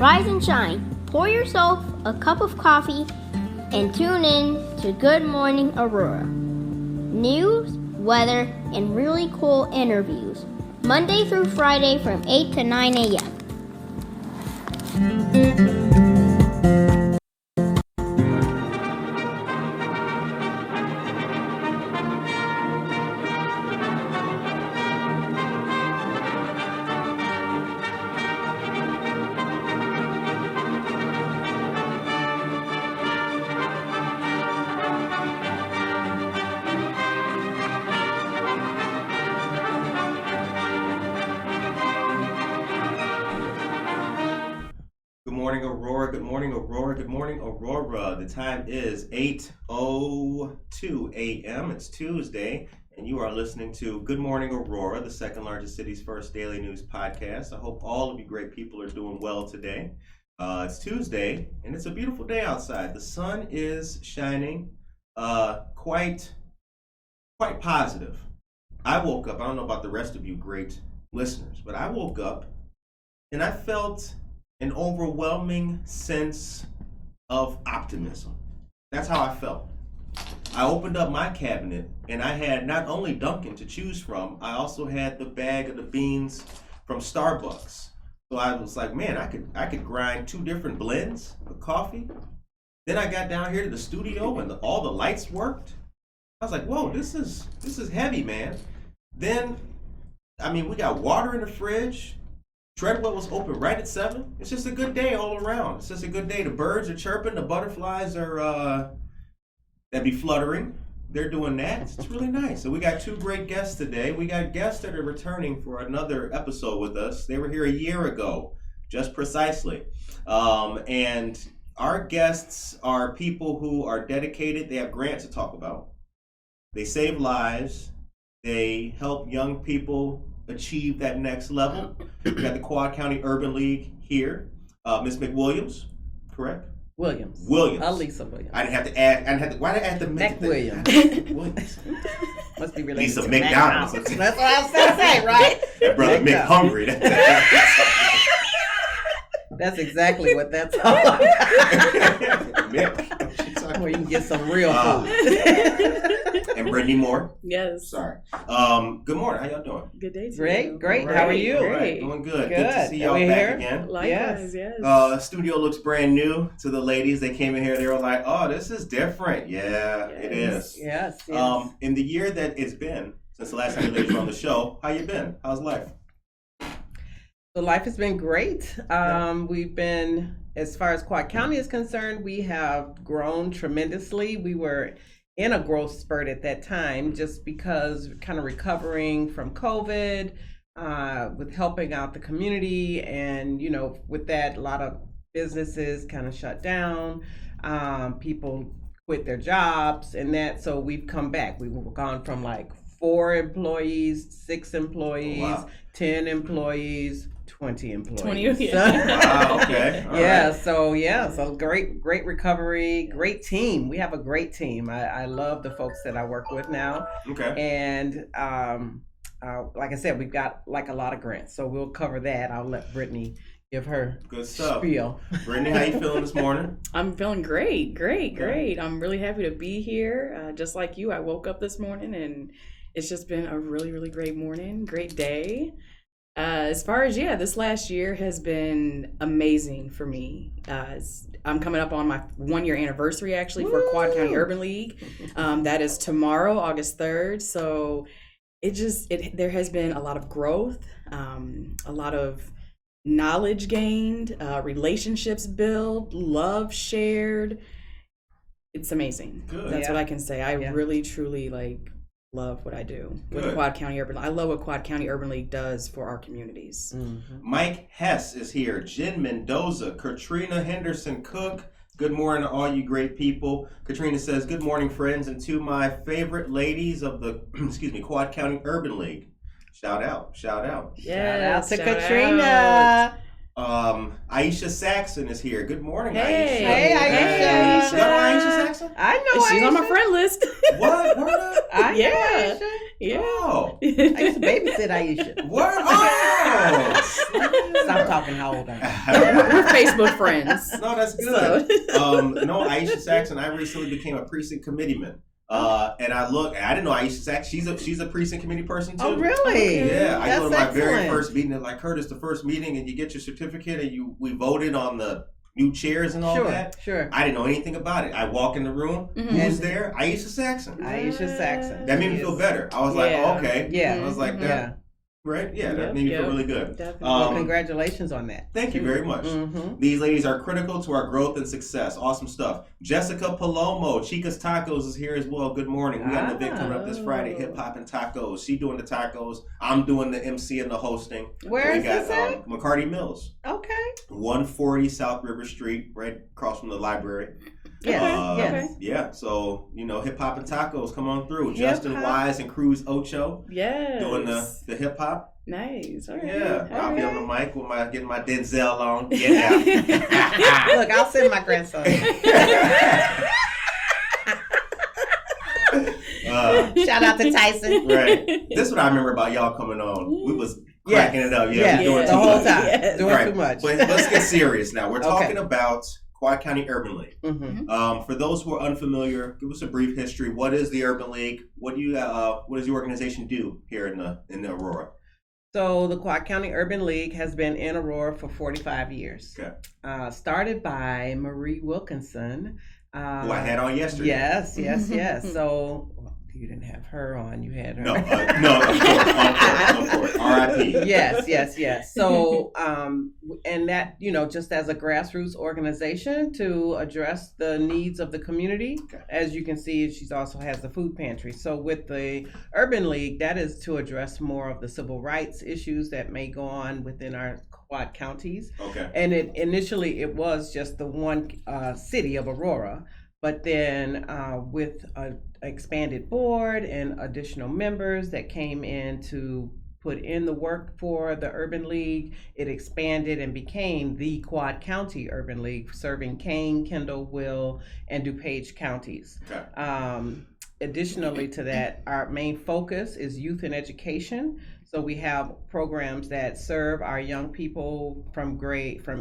Rise and shine. Pour yourself a cup of coffee and tune in to Good Morning Aurora. News, weather, and really cool interviews. Monday through Friday from 8 to 9 a.m. Good morning, Aurora. Good morning, Aurora. Good morning, Aurora. The time is 8:02 a.m. It's Tuesday, and you are listening to Good Morning Aurora, the second largest city's first daily news podcast. I hope all of you great people are doing well today. It's Tuesday, and it's a beautiful day outside. The sun is shining, quite positive. I woke up, I don't know about the rest of you great listeners, but I woke up and I felt an overwhelming sense of optimism. That's how I felt. I opened up my cabinet and I had not only Dunkin' to choose from, I also had the bag of the beans from Starbucks. So I was like, man, I could grind 2 different blends of coffee. Then I got down here to the studio and all the lights worked. I was like, whoa, this is heavy, man. Then, we got water in the fridge. Treadwell was open right at 7. It's just a good day all around. It's just a good day. The birds are chirping. The butterflies are, that be fluttering. They're doing that. It's really nice. So we got 2 great guests today. We got guests that are returning for another episode with us. They were here a year ago, just precisely. And our guests are people who are dedicated. They have grants to talk about. They save lives. They help young people achieve that next level. We got the Quad County Urban League here. Ms. McWilliams, correct? Williams. Alisa Williams. I didn't have to add. Why did I add the McWilliams? Williams. Must be related Lisa to McDonald's. That's what I was going to say, right? That brother Mick hungry. That's exactly what that's all about. Mick. Where you can get some real food. And Brittney Moore. Yes. Sorry. Good morning. How y'all doing? Good day to Great. you. Great. How are you? Great. Doing good. Good. Good to see y'all Are we back here? again. Likewise, yes. Studio looks brand new to the ladies. They came in here. They were like, "Oh, this is different." Yeah, it is. Yes. In the year that it's been since the last time you ladies were on the show, how you been? How's life? So life has been great. We've been, as far as Quad County is concerned, we have grown tremendously. We were in a growth spurt at that time just because kind of recovering from COVID, with helping out the community, and with that, a lot of businesses kind of shut down. People quit their jobs and that, so we've come back. We've gone from like 4 employees, 6 employees, 10 employees, 20 employees. 20. Wow, okay. All right. So great recovery, great team. We have a great team. I love the folks that I work with now. Okay. And like I said, we've got like a lot of grants, so we'll cover that. I'll let Brittney give her good stuff. Spiel. Brittney, how you feeling this morning? I'm feeling great. I'm really happy to be here. Just like you, I woke up this morning and it's just been a really, really great morning, great day. As far as, this last year has been amazing for me. I'm coming up on my 1-year anniversary actually for Quad County Urban League. That is tomorrow, August 3rd. So there has been a lot of growth, a lot of knowledge gained, relationships built, love shared. It's amazing. Good. That's what I can say. I really, truly love what I do with Quad County Urban League. I love what Quad County Urban League does for our communities. Mm-hmm. Mike Hess is here. Jen Mendoza, Katrina Henderson Cook. Good morning to all you great people. Katrina says, good morning, friends, and to my favorite ladies of the Quad County Urban League. Shout out. Yes, shout out to Katrina. Aisha Saxon is here. Good morning, Aisha. Hey, Aisha. You know Aisha Saxon? I know She's Aisha. on my friend list. What? Word up? I know Yeah. Aisha. Yeah. Oh. I used to babysit Aisha. Word? Oh. Stop talking how old I am. We're Facebook friends. No, that's good. Aisha Saxon, I recently became a precinct committeeman. And I didn't know Aisha Saxon. She's a precinct committee person too. Oh, really? Yeah, I go to my very excellent. first meeting. Like Curtis, the first meeting, and you get your certificate, and we voted on the new chairs and all that. Sure. I didn't know anything about it. I walk in the room. Mm-hmm. Who's there? Aisha Saxon. Aisha Saxon. That made me feel better. I was like, oh, okay. Yeah. I was like, that. Yeah. Right? Yeah, that made me feel really good. Definitely. Well, congratulations on that. Thank you very much. Mm-hmm. These ladies are critical to our growth and success. Awesome stuff. Jessica Palomo, Chica's Tacos is here as well. Good morning. We got an event coming up this Friday, Hip Hop and Tacos. She doing the tacos. I'm doing the MC and the hosting. Where is this got at? McCarty Mills. Okay. 140 South River Street, right across from the library. Yes. Yeah, so, hip hop and tacos, come on through. Justin Wise and Cruz Ocho. Yes. Doing the hip hop. Nice. All right. Yeah, All I'll be on right. the mic with getting my Denzel on. Yeah. Look, I'll send my grandson. Shout out to Tyson. Right. This is what I remember about y'all coming on. We was cracking it up. Yeah, doing the too whole much. time. Yes. Doing Right. too much. But let's get serious now. We're Okay. talking about Quad County Urban League. Mm-hmm. For those who are unfamiliar, give us a brief history. What is the Urban League? What does your organization do here in the Aurora? So the Quad County Urban League has been in Aurora for 45 years. Okay. Started by Marie Wilkinson. Who I had on yesterday. Yes. So you didn't have her on. You had her. No, of course. R.I.P. Yes. So, and that, just as a grassroots organization to address the needs of the community. Okay. As you can see, she also has the food pantry. So with the Urban League, that is to address more of the civil rights issues that may go on within our quad counties. Okay. And initially it was just the one city of Aurora. But then with an expanded board and additional members that came in to put in the work for the Urban League, it expanded and became the Quad County Urban League, serving Kane, Kendall, Will, and DuPage counties. Okay. Additionally to that, our main focus is youth and education. So we have programs that serve our young people from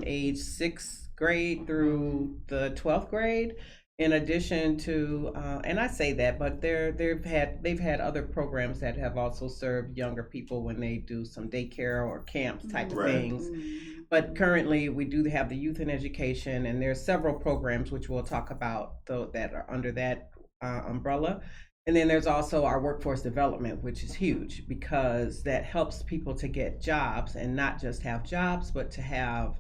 age 6th grade through the 12th grade. In addition to, and I say that, but they've had other programs that have also served younger people when they do some daycare or camps type of things. But currently, we do have the youth and education, and there's several programs which we'll talk about that are under that umbrella. And then there's also our workforce development, which is huge because that helps people to get jobs and not just have jobs, but to have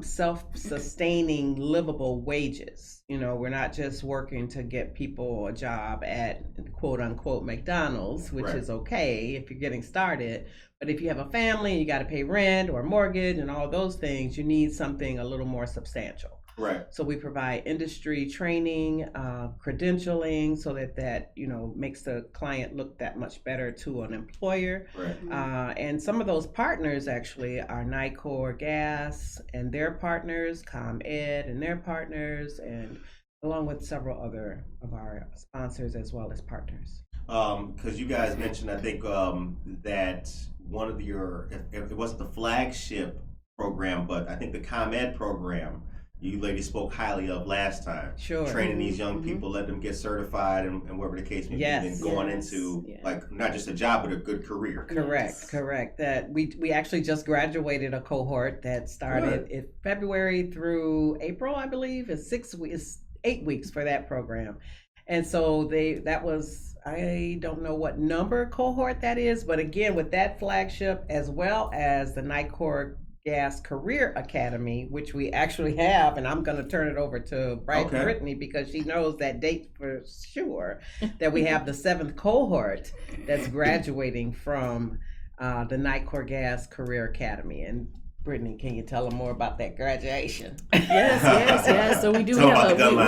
self-sustaining, livable wages. We're not just working to get people a job at quote unquote McDonald's, which is okay if you're getting started. But if you have a family and you got to pay rent or mortgage and all those things, you need something a little more substantial. Right. So we provide industry training, credentialing, so that makes the client look that much better to an employer. Right. And some of those partners actually are Nicor Gas and their partners, ComEd and their partners, and along with several other of our sponsors as well as partners. Because you guys mentioned, I think that one of if it wasn't the flagship program, but I think the ComEd program. You ladies spoke highly of last time. Sure. Training these young people, let them get certified and whatever the case may be, and going into like not just a job but a good career. Correct. That we actually just graduated a cohort that started in February through April, I believe. It's 8 weeks for that program. And so that was, I don't know what number cohort that is, but again, with that flagship as well as the Nicor Gas Career Academy, which we actually have, and I'm going to turn it over to Brittney because she knows that date for sure, that we have the 7th cohort that's graduating from the Nicor Gas Career Academy. And Brittney, can you tell them more about that graduation? Yes. So we do have a couple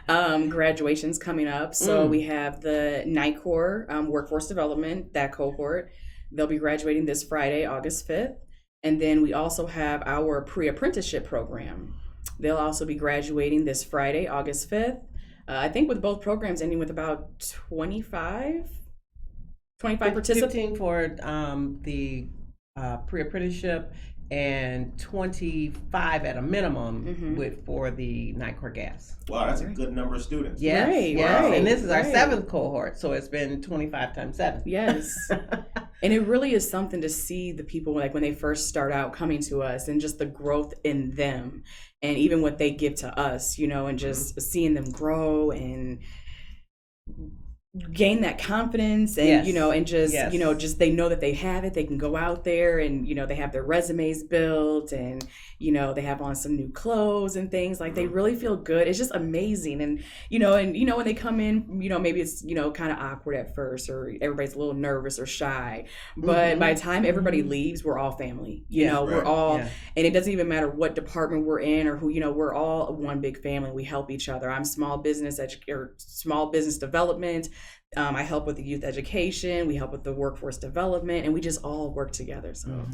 of graduations coming up. So we have the Nicor Workforce Development, that cohort. They'll be graduating this Friday, August 5th. And then we also have our pre-apprenticeship program. They'll also be graduating this Friday, August 5th. I think with both programs ending with about 25 participants. 15 for the pre-apprenticeship and 25 at a minimum for the Nicor Gas. Wow, that's a good number of students. Yes. Right. And this is our 7th cohort, so it's been 25 times 7. Yes. And it really is something to see the people like when they first start out coming to us and just the growth in them and even what they give to us, and just seeing them grow and gain that confidence and Yes. and just Yes. just they know that they have it, they can go out there and they have their resumes built and they have on some new clothes and things, like they really feel good. It's just amazing. And when they come in, maybe it's kind of awkward at first, or everybody's a little nervous or shy, but by the time everybody leaves, we're all family. We're all, and it doesn't even matter what department we're in or who, we're all one big family. We help each other. I'm small business development. I help with the youth education. We help with the workforce development, and we just all work together. So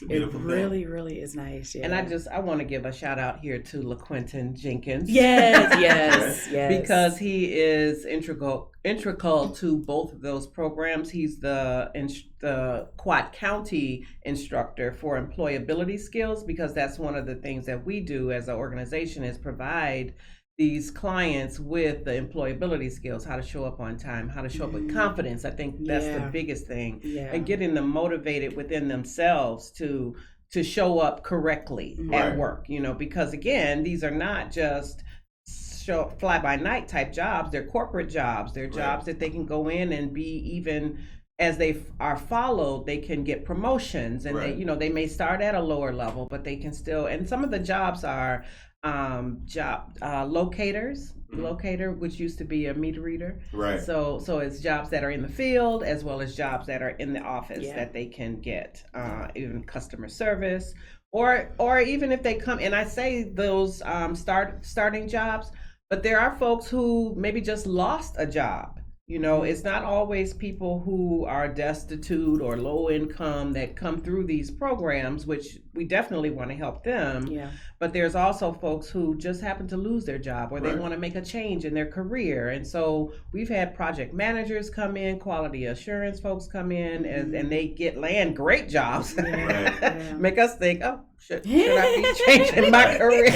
it really, really is nice. Yeah. And I want to give a shout out here to LaQuentin Jenkins. Yes. Because he is integral to both of those programs. He's the Quad County instructor for employability skills, because that's one of the things that we do as an organization is provide these clients with the employability skills, how to show up on time, how to show up with confidence. I think that's the biggest thing. And getting them motivated within themselves to show up correctly at work, because again, these are not just fly by night type jobs. They're corporate jobs. They're jobs that they can go in and be, even as they are followed, they can get promotions, and they may start at a lower level, but they can still, and some of the jobs are locator, which used to be a meter reader. So it's jobs that are in the field as well as jobs that are in the office that they can get, even customer service, or even if they come, and I say those starting jobs, but there are folks who maybe just lost a job. It's not always people who are destitute or low income that come through these programs, which we definitely want to help them. But there's also folks who just happen to lose their job, or they want to make a change in their career. And so we've had project managers come in, quality assurance folks come in, and they land great jobs. Make us think, oh, should I be changing my career?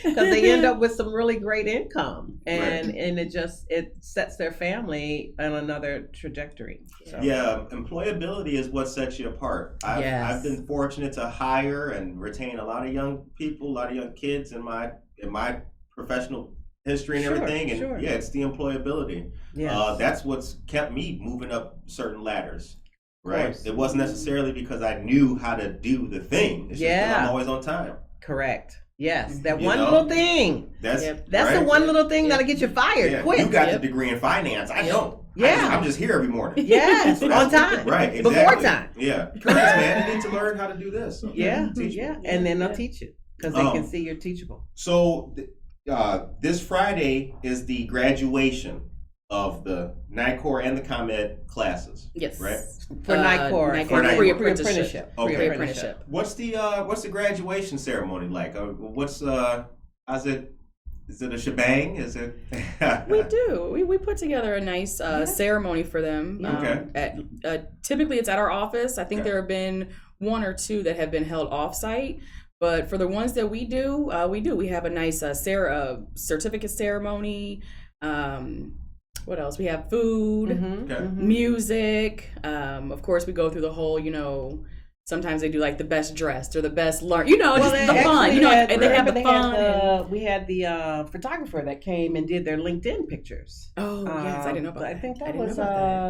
Because they end up with some really great income, and it sets their family on another trajectory. So. Employability is what sets you apart. I've been fortunate to hire and retain a lot of young people, a lot of young kids in my professional history and everything, and it's the employability. That's what's kept me moving up certain ladders. Right. It wasn't necessarily because I knew how to do the thing. It's just because I'm always on time. Correct. Yes, that one little thing. That's the one little thing that'll get you fired quick. You got the degree in finance. I don't. I'm just here every morning. Yes, on time. Right, exactly. Before time. Yeah. Please, man, you need to learn how to do this. So, and then they'll teach you because they can see you're teachable. So this Friday is the graduation of the NICOR and the ComEd classes. Yes. Right? For NICOR. For pre-apprenticeship. Okay. Pre-apprenticeship. What's the graduation ceremony like? How's it? Is it a shebang? Is it? We do. We put together a nice ceremony for them. Typically, it's at our office. I think there have been one or two that have been held off-site. But for the ones that we do. We have a nice certificate ceremony. What else? We have food, music. Of course, we go through the whole, sometimes they do like the best dressed or the best learned, just the fun, and they have the fun. We had the photographer that came and did their LinkedIn pictures. Oh, yes, I didn't know about that. I think that was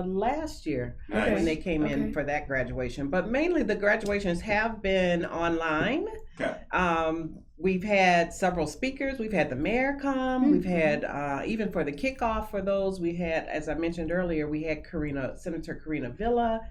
last year when they came in for that graduation. But mainly the graduations have been online. We've had several speakers. We've had the mayor come. We've had, even for the kickoff for those, we had, as I mentioned earlier, we had Senator Karina Villa,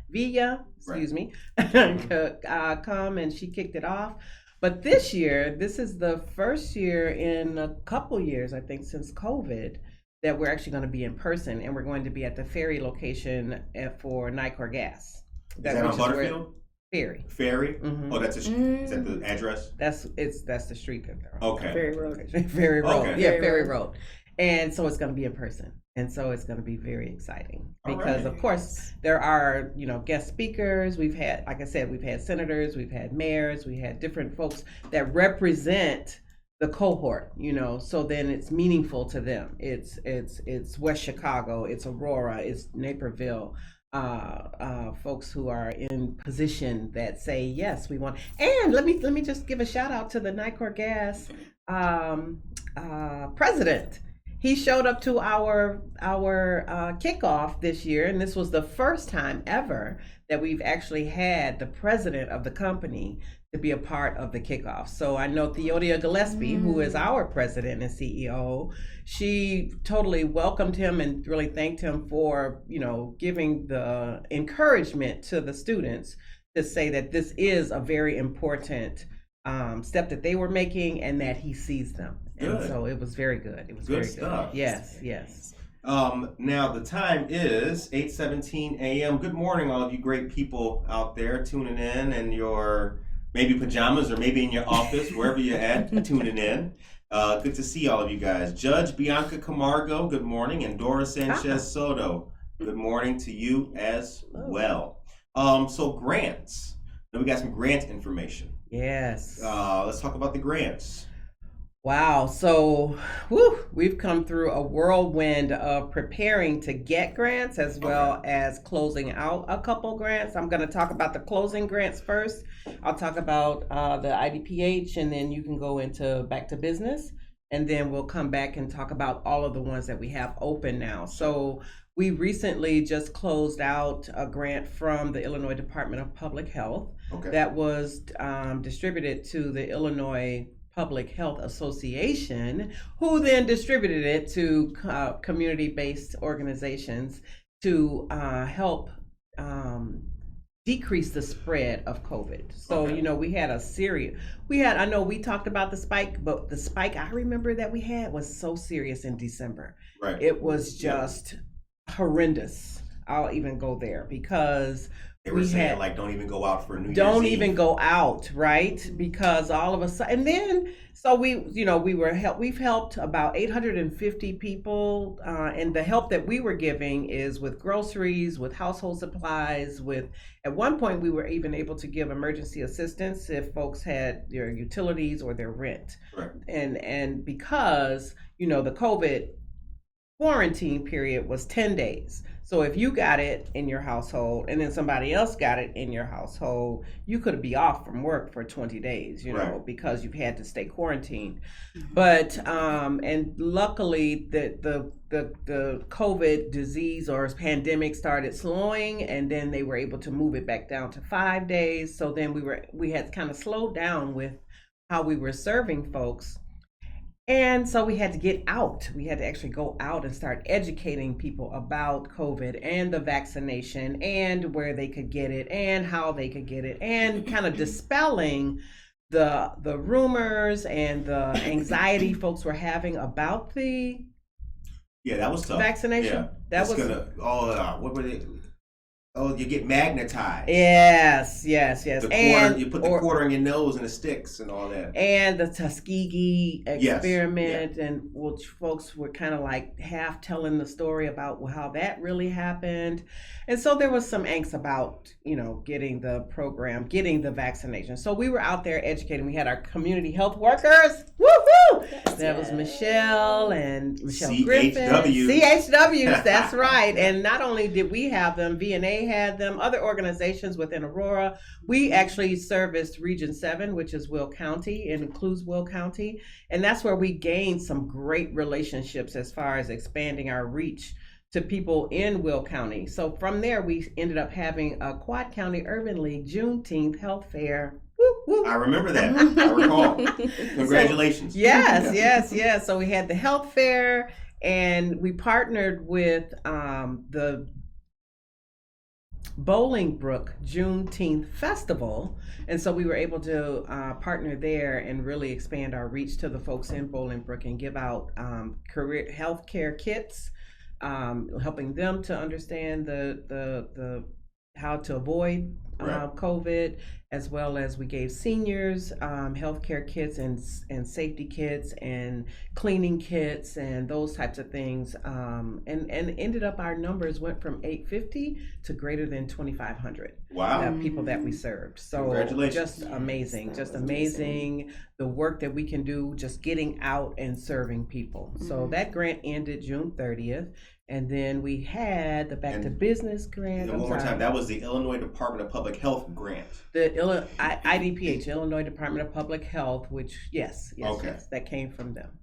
come, and she kicked it off. But this year, this is the first year in a couple years, I think, since COVID, that we're actually going to be in person, and we're going to be at the ferry location for NICOR Gas. Is that on Butterfield? Ferry. Mm-hmm. Oh, is that the address? That's the street that they're on. Okay. Ferry Road. Ferry Road. Okay. Yeah, Ferry Road. And so it's going to be in person. And so it's going to be very exciting because, of course, there are, guest speakers. We've had, like I said, we've had senators, we've had mayors, we had different folks that represent the cohort, so then it's meaningful to them. It's West Chicago, it's Aurora, it's Naperville. Folks who are in position that say yes, we want. And let me just give a shout out to the NICOR Gas president. he showed up to our kickoff this year, and this was the first time ever that we've actually had the president of the company to be a part of the kickoff. So I know Theodia Gillespie, who is our president and CEO, she totally welcomed him and really thanked him for, giving the encouragement to the students to say that this is a very important step that they were making and that he sees them. Good. And so it was very good. It was Good very stuff. good. Yes. Now the time is 8:17 a.m. Good morning, all of you great people out there tuning in your maybe pajamas or maybe in your office, wherever you're at, tuning in. Good to see all of you guys. Judge Bianca Camargo, good morning, and Dora Sanchez Soto, good morning to you as well. So grants. Now we got some grant information. Yes. Let's talk about the grants. Wow. So we've come through a whirlwind of preparing to get grants as well as closing out a couple grants. I'm going to talk about the closing grants first. I'll talk about the IDPH, and then you can go into back to business. And then we'll come back and talk about all of the ones that we have open now. So we recently just closed out a grant from the Illinois Department of Public Health that was distributed to the Illinois Public Health Association, who then distributed it to community-based organizations to help decrease the spread of COVID. So, we had I know we talked about the spike, but the spike I remember that we had was so serious in December. Right. It was just horrendous. I'll even go there because they were saying don't even go out for New Year's Don't Eve. even go out, right? Because all of a sudden, and then so we've helped about 850 people, and the help that we were giving is with groceries, with household supplies, at one point we were even able to give emergency assistance if folks had their utilities or their rent. Right. And because the COVID quarantine period was 10 days. So if you got it in your household and then somebody else got it in your household, you could be off from work for 20 days, because you've had to stay quarantined. But and luckily the COVID disease or pandemic started slowing, and then they were able to move it back down to 5 days. So then we had kind of slowed down with how we were serving folks. And so we had to get out. We had to actually go out and start educating people about COVID and the vaccination and where they could get it and how they could get it, and kind of dispelling the rumors and the anxiety folks were having about the that was tough. Vaccination. Yeah. What were they? Oh, you get magnetized. Yes. You put the quarter in your nose and it sticks and all that. And the Tuskegee experiment, and which folks were kind of like half telling the story about how that really happened. And so there was some angst about, getting the vaccination. So we were out there educating. We had our community health workers. Woo-hoo! That was Michelle Griffin. CHWs, that's right. And not only did we have them, VNA had them, other organizations within Aurora. We actually serviced Region 7, which is Will County, and includes Will County. And that's where we gained some great relationships as far as expanding our reach to people in Will County. So from there, we ended up having a Quad County Urban League Juneteenth Health Fair. Woo, woo. I remember that. I recall. Congratulations. Yes. So we had the health fair, and we partnered with the Bolingbrook Juneteenth Festival, and so we were able to partner there and really expand our reach to the folks in Bolingbrook and give out career healthcare kits, helping them to understand the how to avoid COVID, as well as we gave seniors healthcare kits and safety kits and cleaning kits and those types of things, and ended up our numbers went from 850 to greater than 2,500. Wow. People that we served. So congratulations. just amazing the work that we can do just getting out and serving people. So that grant ended June 30th. And then we had the Back to Business grant. One more time, that was the Illinois Department of Public Health grant. The IDPH, Illinois Department of Public Health, which, yes, that came from them.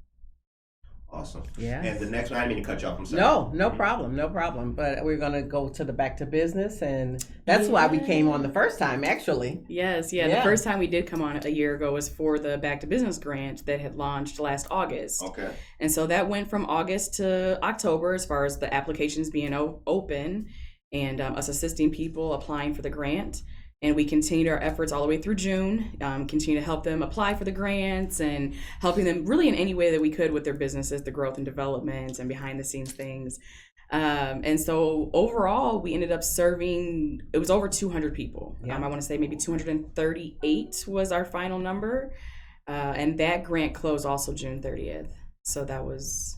Awesome. Yeah. And the next one, I didn't mean to cut you off. I'm sorry. No problem. But we're gonna go to the back to business, and that's why we came on the first time, actually. Yes, yeah. The first time we did come on a year ago was for the Back to Business grant that had launched last August. Okay. And so that went from August to October as far as the applications being open and us assisting people applying for the grant. And we continued our efforts all the way through June, continue to help them apply for the grants and helping them really in any way that we could with their businesses, the growth and development and behind the scenes things. And so overall, we ended up serving, it was over 200 people. I want to say maybe 238 was our final number. And that grant closed also June 30th. So that was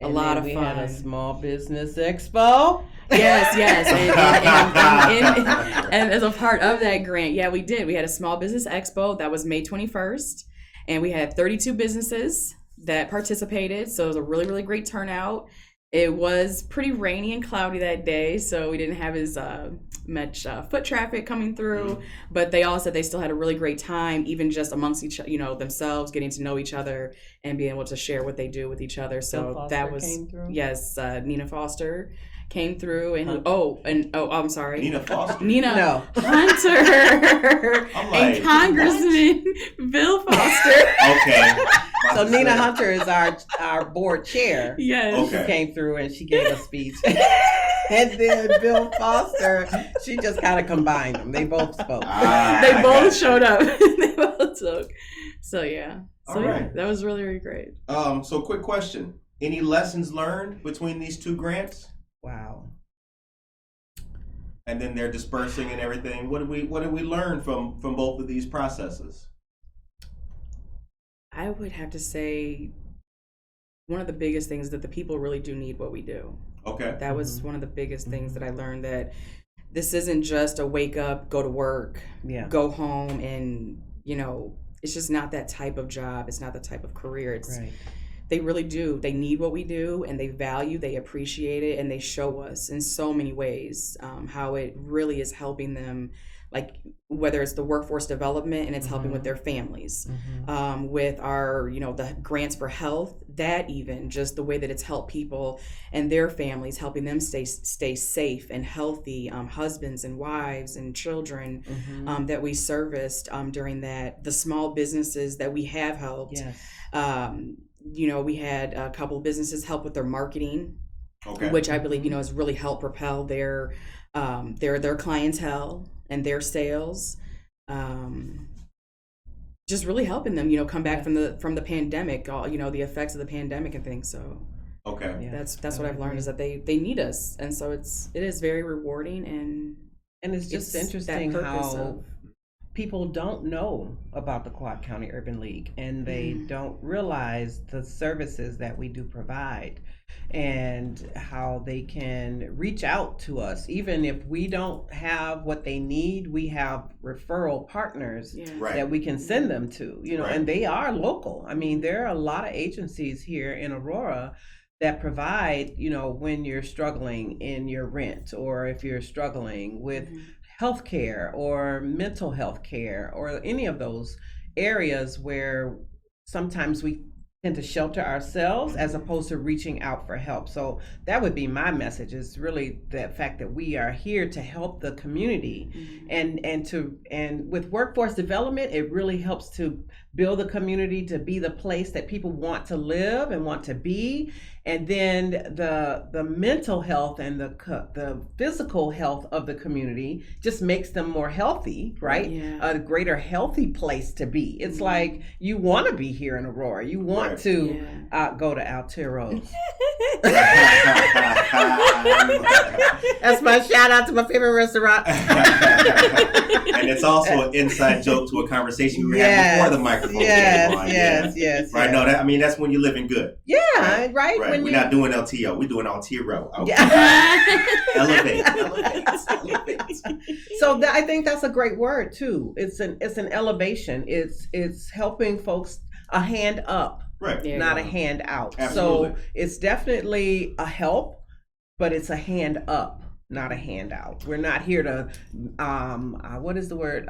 a lot of fun. We had a small business expo. Yes. And as a part of that grant, we did. We had a small business expo that was May 21st. And we had 32 businesses that participated. So it was a really, really great turnout. It was pretty rainy and cloudy that day, so we didn't have as much foot traffic coming through. But they all said they still had a really great time, even just amongst themselves, getting to know each other and being able to share what they do with each other. So that was Nina Foster came through, and I'm sorry, Nina Foster, Hunter, and Congressman Bill Foster. Okay. So Nina Hunter is our board chair. Yes. Okay. She came through and she gave a speech. And then Bill Foster, she just kind of combined them. They both spoke. They both showed up. They both spoke. So yeah. All right. That was really, really great. So quick question. Any lessons learned between these two grants? Wow. And then they're dispersing and everything. What did we learn from both of these processes? I would have to say one of the biggest things is that the people really do need what we do. Okay. That was one of the biggest things that I learned, that this isn't just a wake up, go to work, go home, and it's just not that type of job. It's not that type of career. They really do. They need what we do, and they value, they appreciate it, and they show us in so many ways how it really is helping them, like whether it's the workforce development and it's helping with their families, with our, the grants for health, that even just the way that it's helped people and their families, helping them stay safe and healthy, husbands and wives and children that we serviced during that, the small businesses that we have helped. We had a couple of businesses help with their marketing, which I believe, has really helped propel their clientele and their sales. Just really helping them, come back from the pandemic, the effects of the pandemic and things. So that's what I've learned, is that they need us, and so it is very rewarding, and it's just interesting how people don't know about the Clark County Urban League, and they don't realize the services that we do provide and how they can reach out to us. Even if we don't have what they need, we have referral partners that we can send them to, and they are local. I mean, there are a lot of agencies here in Aurora that provide, when you're struggling in your rent, or if you're struggling with healthcare or mental health care, or any of those areas where sometimes we tend to shelter ourselves as opposed to reaching out for help. So that would be my message, is really the fact that we are here to help the community, and with workforce development, it really helps to build the community to be the place that people want to live and want to be. And then the mental health and the physical health of the community just makes them more healthy, right? A greater healthy place to be. It's like you want to be here in Aurora. You want to go to Altero's. That's my shout out to my favorite restaurant. And it's also an inside joke to a conversation we were having before the microphone came on. Yes. Right. No, that's when you're living good. Yeah, right. We're not doing LTO. We're doing Altero. Okay. Elevate. So I think that's a great word too. It's an elevation. It's helping folks a hand up, not a hand out. Absolutely. So it's definitely a help, but it's a hand up, not a handout. We're not here to what is the word?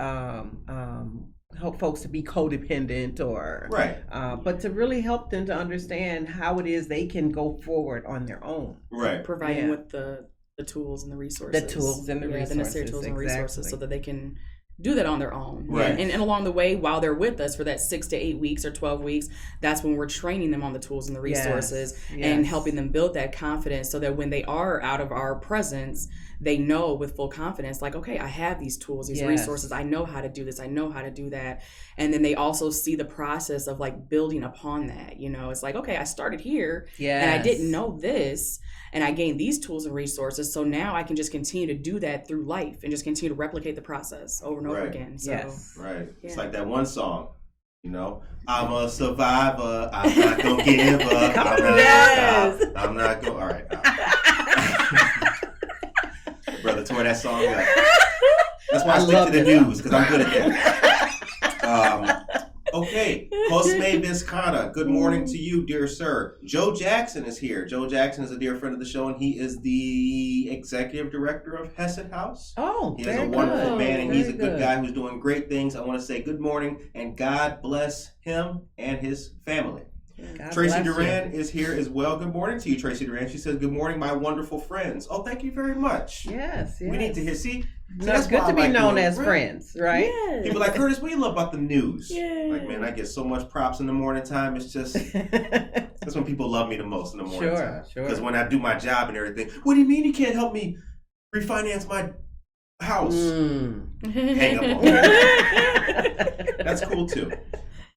help folks to be codependent or Right. but to really help them to understand how it is they can go forward on their own. Right. Providing Yeah. with the tools and the resources. The tools and the the necessary resources, tools and resources, exactly. so that they can do that on their own. Right. And along the way, while they're with us for that 6 to 8 weeks or 12 weeks, that's when we're training them on the tools and the resources and Yes. helping them build that confidence so that when they are out of our presence, they know with full confidence, like, okay, I have these tools, these Yes. resources. I know how to do this. I know how to do that. And then they also see the process of like building upon that. You know, it's like, okay, I started here and I didn't know this. And I gained these tools and resources. So now I can just continue to do that through life and just continue to replicate the process over and over Right. again. So Yes. Right. It's Yeah. like that one song, you know, I'm a survivor. I'm not going to give up. I'm not Yes. stop. I'm not going. All right. Brother tore that song up. That's why I stick to the news, because I'm good at that. Okay, Cosme Vizcana, good morning to you, dear sir. Joe Jackson is here. Joe Jackson is a dear friend of the show, and he is the executive director of Hesed House. Oh, He is a very wonderful good. man, and he's a Very good guy who's doing great things. I want to say good morning, and God bless him and his family. God Tracy bless you. Duran is here as well. Good morning to you, Tracy Duran. She says, good morning, my wonderful friends. Oh, thank you very much. Yes, yes. We need to hear. See, No, that's it's good why I to be like known doing as it. friends, right? Yeah. People like, Curtis, what do you love about the news? Yeah. Like, man, I get so much props in the morning time. It's just, that's when people love me the most in the morning time. Sure. Because when I do my job and everything, what do you mean you can't help me refinance my house? Hang up on me. That's cool too.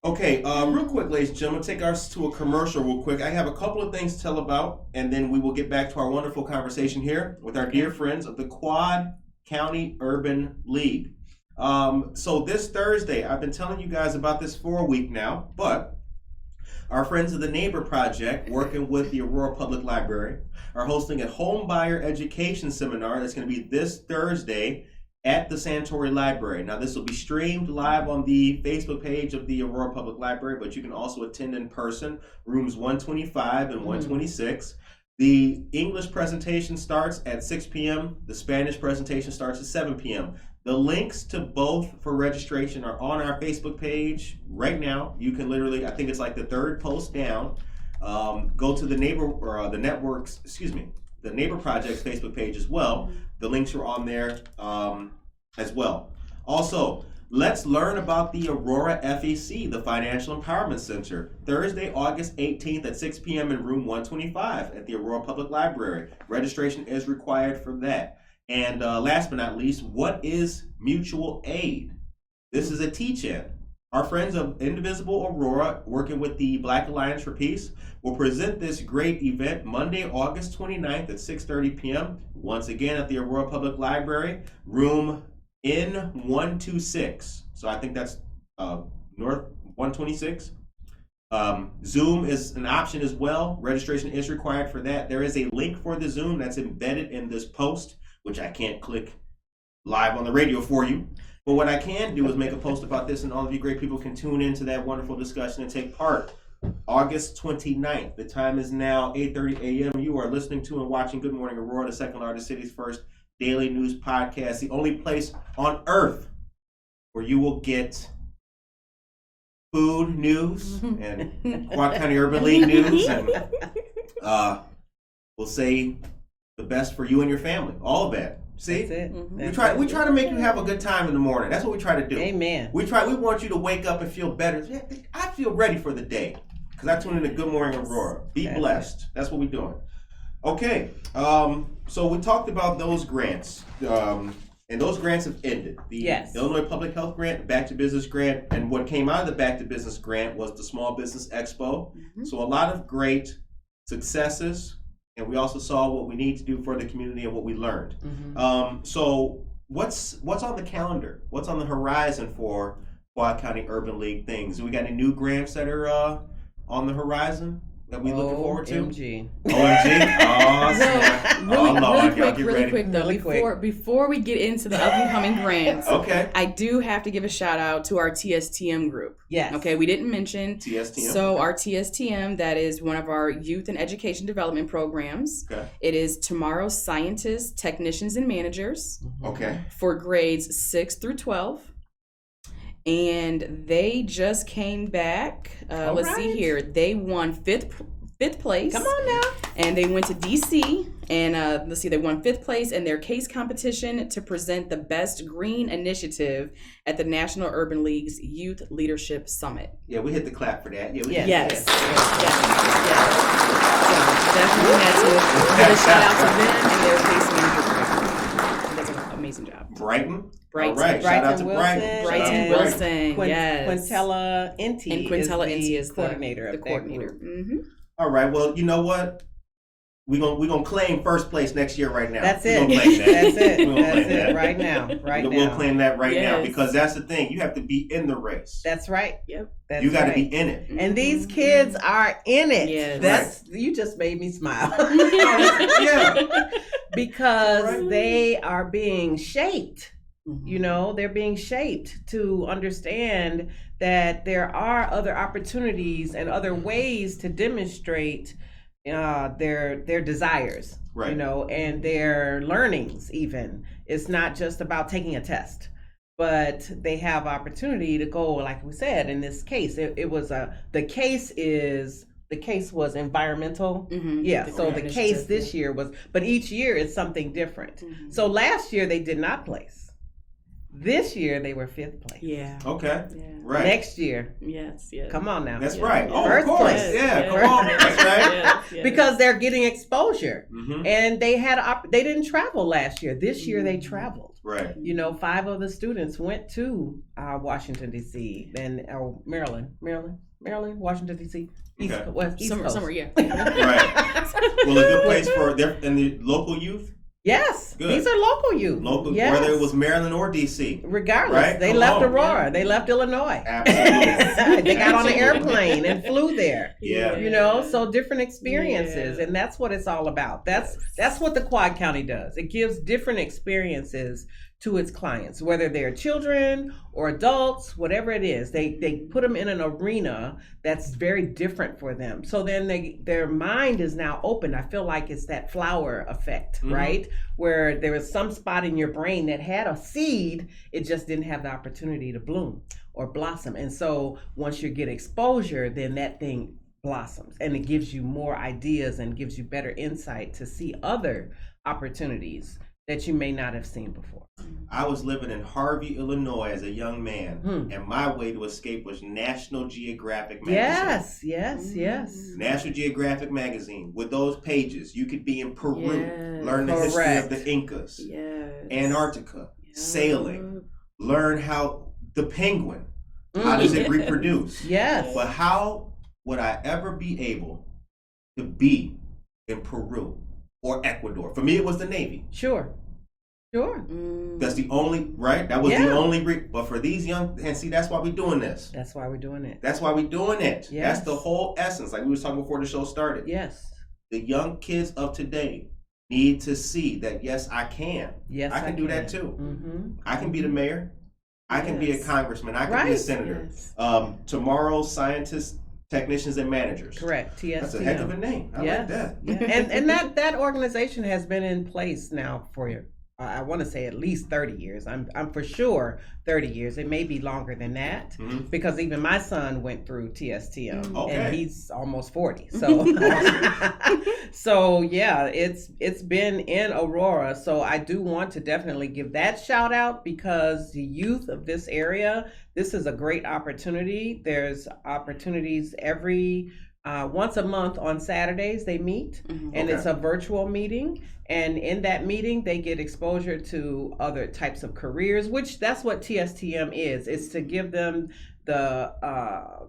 Okay, real quick, ladies and gentlemen, take us to a commercial real quick. I have a couple of things to tell about, and then we will get back to our wonderful conversation here with our dear friends of the Quad County Urban League. So this Thursday, I've been telling you guys about this for a week now, but our friends of the Neighbor Project, working with the Aurora Public Library, are hosting a home buyer education seminar that's going to be this Thursday at the Santori Library. Now, this will be streamed live on the Facebook page of the Aurora Public Library, but you can also attend in person, rooms 125 and 126. The English presentation starts at 6 p.m. The Spanish presentation starts at 7 p.m. The links to both for registration are on our Facebook page right now. You can literally, I think it's like the third post down. Go to the Neighbor Project's Facebook page as well. The links are on there as well. Also, let's learn about the Aurora FEC, the Financial Empowerment Center, Thursday, August 18th at 6 p.m. in room 125 at the Aurora Public Library. Registration is required for that. And last but not least, what is mutual aid? This is a teach-in. Our friends of Indivisible Aurora, working with the Black Alliance for Peace, will present this great event Monday, August 29th at 6:30 p.m. Once again at the Aurora Public Library, room N126. So I think that's North 126. Zoom is an option as well. Registration is required for that. There is a link for the Zoom that's embedded in this post, which I can't click live on the radio for you. But what I can do is make a post about this, and all of you great people can tune into that wonderful discussion and take part. August 29th. The time is now 8:30 a.m. You are listening to and watching Good Morning Aurora, the second largest city's first daily news podcast, the only place on earth where you will get food news and Quad County Urban League news, and we'll say the best for you and your family. All of that. See, That's it. we try to make you have a good time in the morning. That's what we try to do. Amen. We want you to wake up and feel better. Yeah, I feel ready for the day because I tune in to Good Morning Aurora. Be That's blessed. That's what we're doing. Okay, so we talked about those grants, and those grants have ended. The Yes. Illinois Public Health Grant, Back to Business Grant, and what came out of the Back to Business Grant was the Small Business Expo. So a lot of great successes. And we also saw what we need to do for the community and what we learned. So what's on the calendar? What's on the horizon for Quad County Urban League things? Do we got any new grants that are on the horizon that we looking forward to? OMG. OMG? Oh, snap. Really quick though, Really before we get into the up and coming grants, Okay. I do have to give a shout out to our TSTM group. Yes. Okay, we didn't mention TSTM. So our TSTM, that is one of our youth and education development programs. Okay. It is tomorrow's scientists, technicians, and managers Okay. for grades 6 through 12. and they just came back. Let's see right. here. They won fifth place. Come on now. And they went to DC, and let's see, they won 5th place in their case competition to present the best green initiative at the National Urban League's Youth Leadership Summit. Yeah, we hit the clap for that. Yeah, we Yes. So definitely had to give a shout out to them and their case manager. That's an amazing job. Brighton. Brighton. All right. Shout out to Brighton. Brighton Wilson. Yes. Quintella Inti. And Quintella Inti is coordinator. The coordinator. Mm-hmm. All right. Well, you know what? We're gonna claim first place next year right now. That's it. We're gonna claim that. That's it. We're gonna That's claim it. that. Right now. Right now. We'll claim that right now Yes. because that's the thing. You have to be in the race. That's right. Yep. That's You got to right. be in it. And these kids are in it. Yes. That's you just made me smile. Yeah. Because Right. they are being shaped. Mm-hmm. You know, they're being shaped to understand that there are other opportunities and other ways to demonstrate their desires, Right. you know, and their learnings even. It's not just about taking a test, but they have opportunity to go, like we said, in this case, the case was environmental. Mm-hmm. Yeah, The so green the case initiative, this year was, but each year is something different. Mhm. So last year they did not place. This year they were 5th place. Yeah. Okay. Yeah. Right. Next year, Yes. Yes. come on now. That's Yeah. right. Oh, First of course. place. Yeah. Yes. Come on. That's right. Yes. Yes. Because they're getting exposure. Mm-hmm. And they they didn't travel last year. This year they traveled. Right. You know, 5 of the students went to Washington D.C. and Maryland, Washington D.C. East Okay. East Coast. Somewhere, yeah. Right. Well, a good place for in the local youth. Yes, Good. these are local youth. Local, yes. whether it was Maryland or DC. Regardless, Right? they Come left on. Aurora. Yeah. They left Illinois. Absolutely. They got on an Absolutely. airplane and flew there. Yeah. You know, so different experiences, Yeah. and that's what it's all about. That's what the Quad County does. It gives different experiences to its clients, whether they're children or adults, whatever it is. They put them in an arena that's very different for them. So then their mind is now open. I feel like it's that flower effect, Mhm. right? Where there was some spot in your brain that had a seed, it just didn't have the opportunity to bloom or blossom. And so once you get exposure, then that thing blossoms and it gives you more ideas and gives you better insight to see other opportunities that you may not have seen before. I was living in Harvey, Illinois as a young man, and my way to escape was National Geographic magazine. Yes. National Geographic magazine. With those pages, you could be in Peru, Yes. learn the history Correct. of the Incas, Yes. Antarctica, Yeah. sailing, learn how the penguin, how does it reproduce? Yes. But how would I ever be able to be in Peru or Ecuador? For me, it was the Navy. Sure. That's the only, right? That was Yeah. the only, but for these young, and see, that's why we're doing this. That's why we're doing it. That's why we're doing it. Yes. That's the whole essence. Like we was talking before the show started. Yes. The young kids of today need to see that, yes, I can. Yes, I can do that too. Mm-hmm. I can be the mayor. I can be a Yes. congressman. I can be a Right. senator. Yes. Tomorrow's scientists, technicians, and managers. Correct. TSTM. That's a heck of a name. I like that. Yeah. And that organization has been in place now for I want to say at least 30 years. I'm for sure 30 years. It may be longer than that Mhm. because even my son went through TSTM Okay. and he's almost 40. So so yeah, it's been in Aurora. So I do want to definitely give that shout out because the youth of this area, this is a great opportunity. There's opportunities every once a month on Saturdays they meet, and Okay. it's a virtual meeting. And in that meeting, they get exposure to other types of careers, which that's what TSTM is. It's to give them the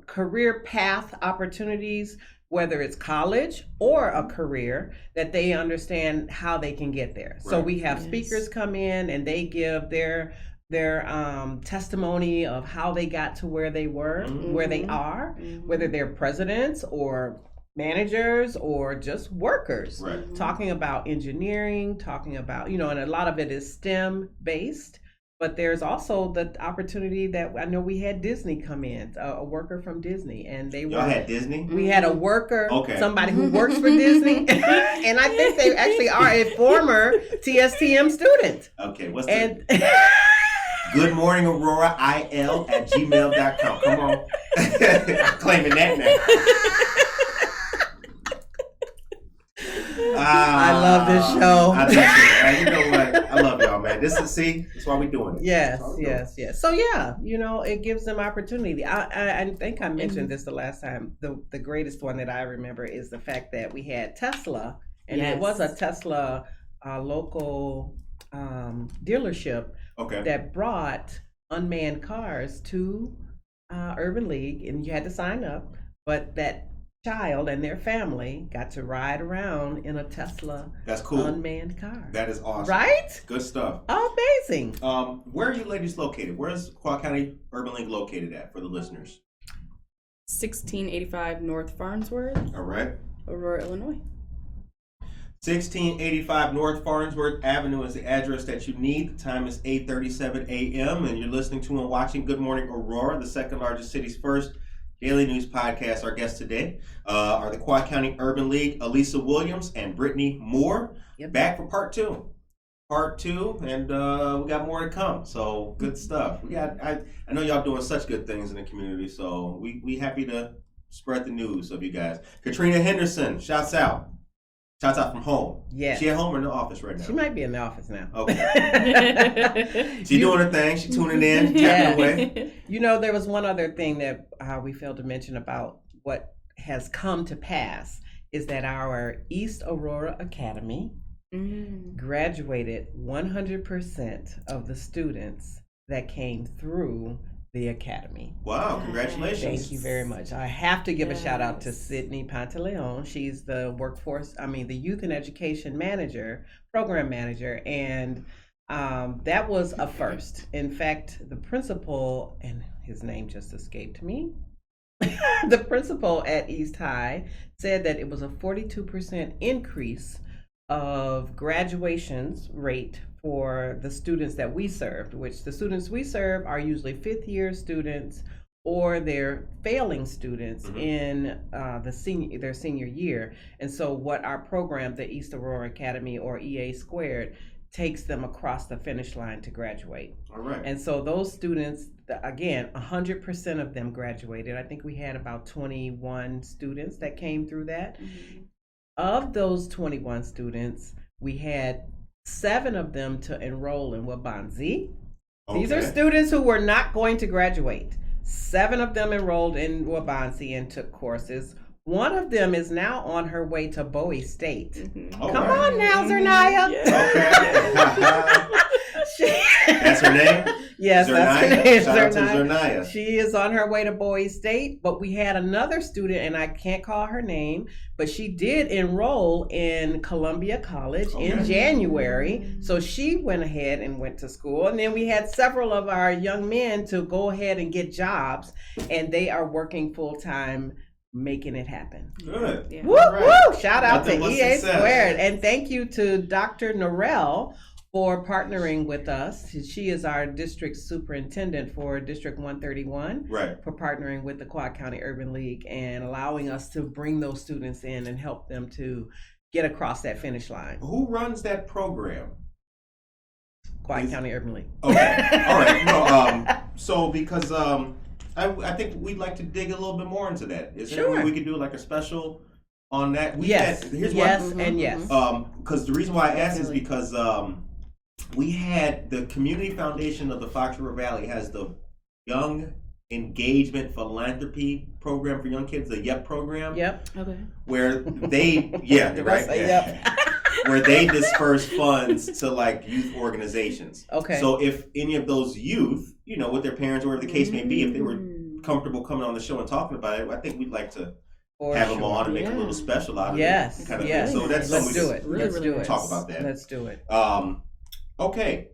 career path opportunities, whether it's college or a career, that they understand how they can get there. So Right. we have Yes. speakers come in and they give their testimony of how they got to where they were, where they are, whether they're presidents or managers or just workers, Right. talking about engineering, talking about, and a lot of it is STEM based, but there's also the opportunity that I know we had Disney come in, a worker from Disney, and they Y'all had Disney? we had a worker, Okay. somebody who works for Disney, and I think they actually are a former TSTM student. Okay, what's And Good morning, Aurora, il@gmail.com. Come on. I'm claiming that now. I love this show. I love it, man. You know what? I love y'all, man. That's why we're doing it. Yes. So yeah, it gives them opportunity. I think I mentioned this the last time. The greatest one that I remember is the fact that we had Tesla, and it was a Tesla local dealership that brought unmanned cars to Urban League, and you had to sign up, but that child and their family got to ride around in a Tesla unmanned car. That is awesome. Right? Good stuff. Amazing. Where are you ladies located? Where is Quad County Urban League located at for the listeners? 1685 North Farnsworth. All right. Aurora, Illinois. 1685 North Farnsworth Avenue is the address that you need. The time is 8:37 a.m. and you're listening to and watching Good Morning Aurora, the second largest city's first daily news podcast. Our guests today are the Quad County Urban League, Alisa Williams and Brittney Moore. Back for part two, and we got more to come. So good stuff. I know y'all doing such good things in the community. So we happy to spread the news of you guys. Katrina Henderson, shouts out from home. Yeah. She at home or in the office right now? She might be in the office now. Okay. She doing her thing. She tuning in. She tapping away. There was one other thing that we failed to mention about what has come to pass is that our East Aurora Academy graduated 100% of the students that came through the academy. Wow, congratulations. Thank you very much. I have to give a shout out to Sydney Pantaleon. She's the the youth and education program manager, and that was a first. In fact, the principal, and his name just escaped me, the principal at East High said that it was a 42% increase of graduations rate for the students that we served, which the students we serve are usually fifth year students or they're failing students in their senior year. And so what our program, the East Aurora Academy or EA Squared, takes them across the finish line to graduate. All right. And so those students, again, 100% of them graduated. I think we had about 21 students that came through that. Of those 21 students, we had 7 of them to enroll in Wabanzi. These are students who were not going to graduate. 7 of them enrolled in Wabanzi and took courses. One of them is now on her way to Bowie State. Come on now, Zernaya. That's her name? Yes, that's her name. Shout out to Zernaya. She is on her way to Bowie State, but we had another student, and I can't call her name, but she did enroll in Columbia College in January. So she went ahead and went to school. And then we had several of our young men to go ahead and get jobs, and they are working full-time, making it happen. Good. Yeah. Woo, woo! Shout out to EA Squared. And thank you to Dr. Norell for partnering with us. She is our district superintendent for District 131. Right. For partnering with the Quad County Urban League and allowing us to bring those students in and help them to get across that finish line. Who runs that program? Quad County Urban League. Okay. All right. No. So because I think we'd like to dig a little bit more into that. Is there a way we could do like a special on that? Yes. Because the reason why I asked is because we had the Community Foundation of the Fox River Valley has the Young Engagement Philanthropy Program for Young Kids, the YEP program. Yep. Okay. Where they, where they disperse funds to like youth organizations. Okay. So if any of those youth, with their parents or whatever the case may be, if they were comfortable coming on the show and talking about it, I think we'd like to have them on and make a little special out of it. Kind of thing. So that's Let's do it. Let's do it. Talk about that. Let's do it. Okay.